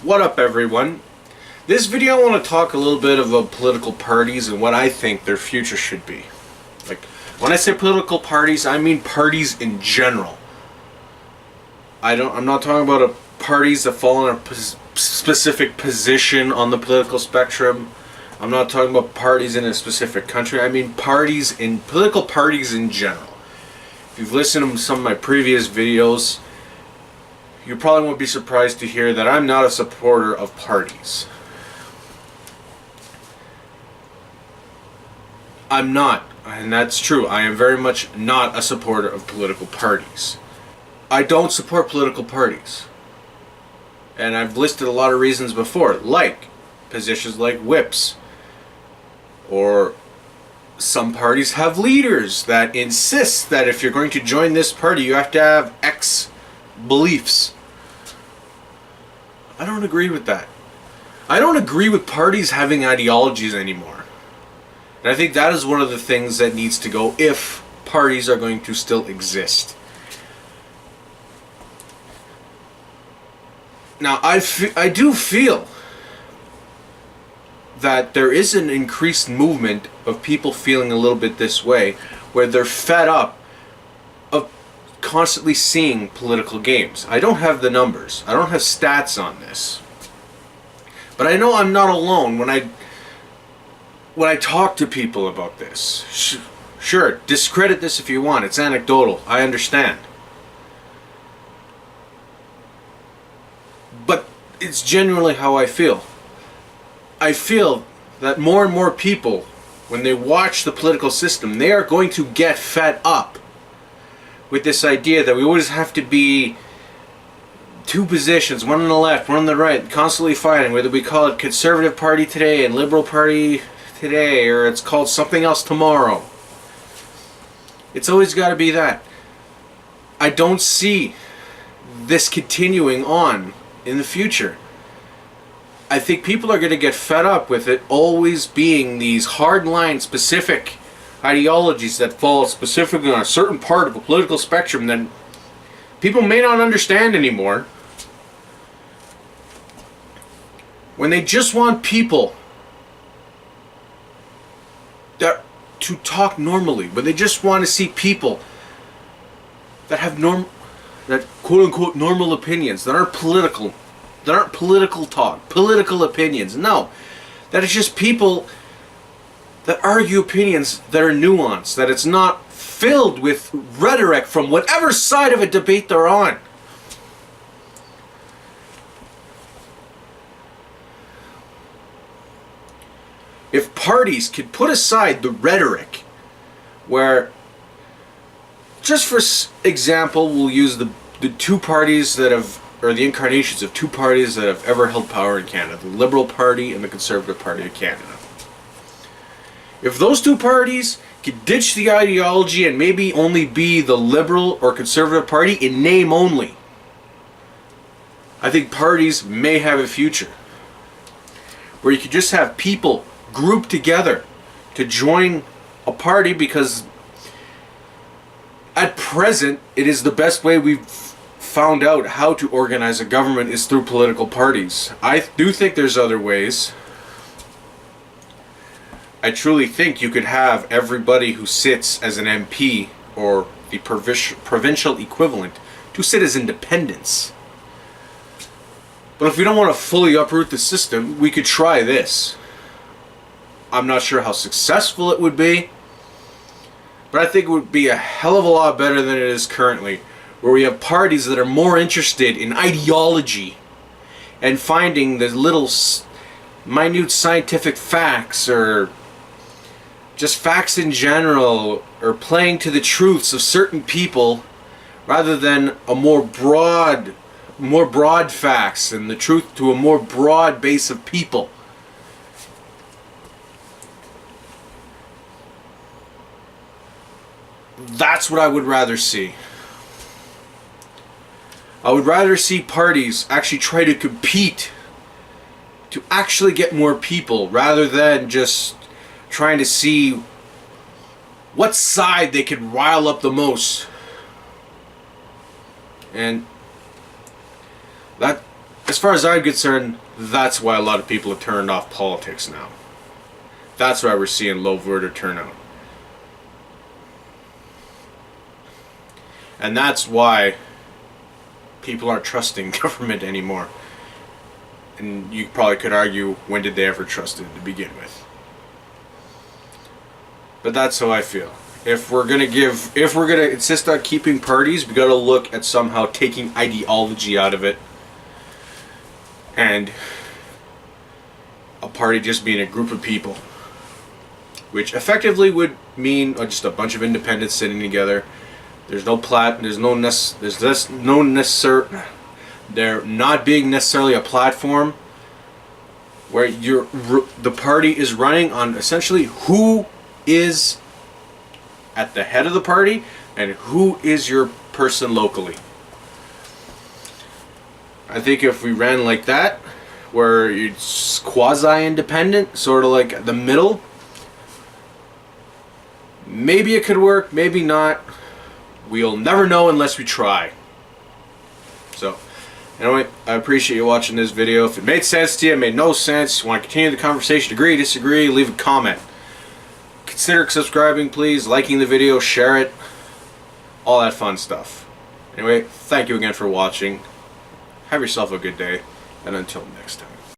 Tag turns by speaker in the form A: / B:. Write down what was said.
A: What up, everyone? This video I want to talk a little bit about political parties and what I think their future should be. Like, when I say political parties, I mean parties in general. I'm not talking about parties that fall in a specific position on the political spectrum. I'm not talking about parties in a specific country. I mean political parties in general. If you've listened to some of my previous videos, you probably won't be surprised to hear that I'm not a supporter of parties. I'm not, and that's true. I am very much not a supporter of political parties. I don't support political parties. And I've listed a lot of reasons before, like positions like whips, or some parties have leaders that insist that if you're going to join this party, you have to have X beliefs. I don't agree with that. I don't agree with parties having ideologies anymore. And I think that is one of the things that needs to go if parties are going to still exist. Now, I do feel that there is an increased movement of people feeling a little bit this way, where they're fed up of constantly seeing political games. I don't have the numbers. I don't have stats on this. But I know I'm not alone when I talk to people about this. Sure, discredit this if you want. It's anecdotal. I understand. But it's genuinely how I feel. I feel that more and more people, when they watch the political system, they are going to get fed up with this idea that we always have to be two positions, one on the left, one on the right, constantly fighting, whether we call it Conservative Party today and Liberal Party today, or it's called something else tomorrow. It's always got to be that. I don't see this continuing on in the future. I think people are going to get fed up with it always being these hardline specific ideologies that fall specifically on a certain part of a political spectrum that people may not understand anymore. When they just want people to talk normally, when they just want to see people that have that quote unquote normal opinions, that aren't political talk, political opinions. No, that is just people that argue opinions that are nuanced, that it's not filled with rhetoric from whatever side of a debate they're on. If parties could put aside the rhetoric, where, just for example, we'll use the two parties that have, or the incarnations of two parties that have ever held power in Canada, the Liberal Party and the Conservative Party of Canada. If those two parties could ditch the ideology and maybe only be the Liberal or Conservative Party in name only, I think parties may have a future. Where you could just have people grouped together to join a party, because at present it is the best way we've found out how to organize a government is through political parties. I do think there's other ways. I truly think you could have everybody who sits as an MP or the provincial equivalent to sit as independents. But if we don't want to fully uproot the system, we could try this. I'm not sure how successful it would be, but I think it would be a hell of a lot better than it is currently, where we have parties that are more interested in ideology and finding the little minute scientific facts, or just facts in general, or playing to the truths of certain people, rather than a more broad facts and the truth to a more broad base of people. That's what I would rather see. I would rather see parties actually try to compete to actually get more people, rather than just trying to see what side they could rile up the most. And as far as I'm concerned, that's why a lot of people have turned off politics now. That's why we're seeing low voter turnout. And that's why people aren't trusting government anymore. And you probably could argue, when did they ever trust it to begin with? But that's how I feel. If we're gonna insist on keeping parties, we gotta look at somehow taking ideology out of it. And a party just being a group of people. Which effectively would mean just a bunch of independents sitting together. There not being necessarily a platform where the party is running on essentially who is at the head of the party and who is your person locally. I think if we ran like that, where it's quasi-independent, sort of like the middle, maybe it could work, maybe not. We'll never know unless we try. So, anyway, I appreciate you watching this video. If it made sense to you, it made no sense, you want to continue the conversation, agree, disagree, leave a comment. Consider subscribing, please, liking the video, share it, all that fun stuff. Anyway, thank you again for watching. Have yourself a good day, and until next time.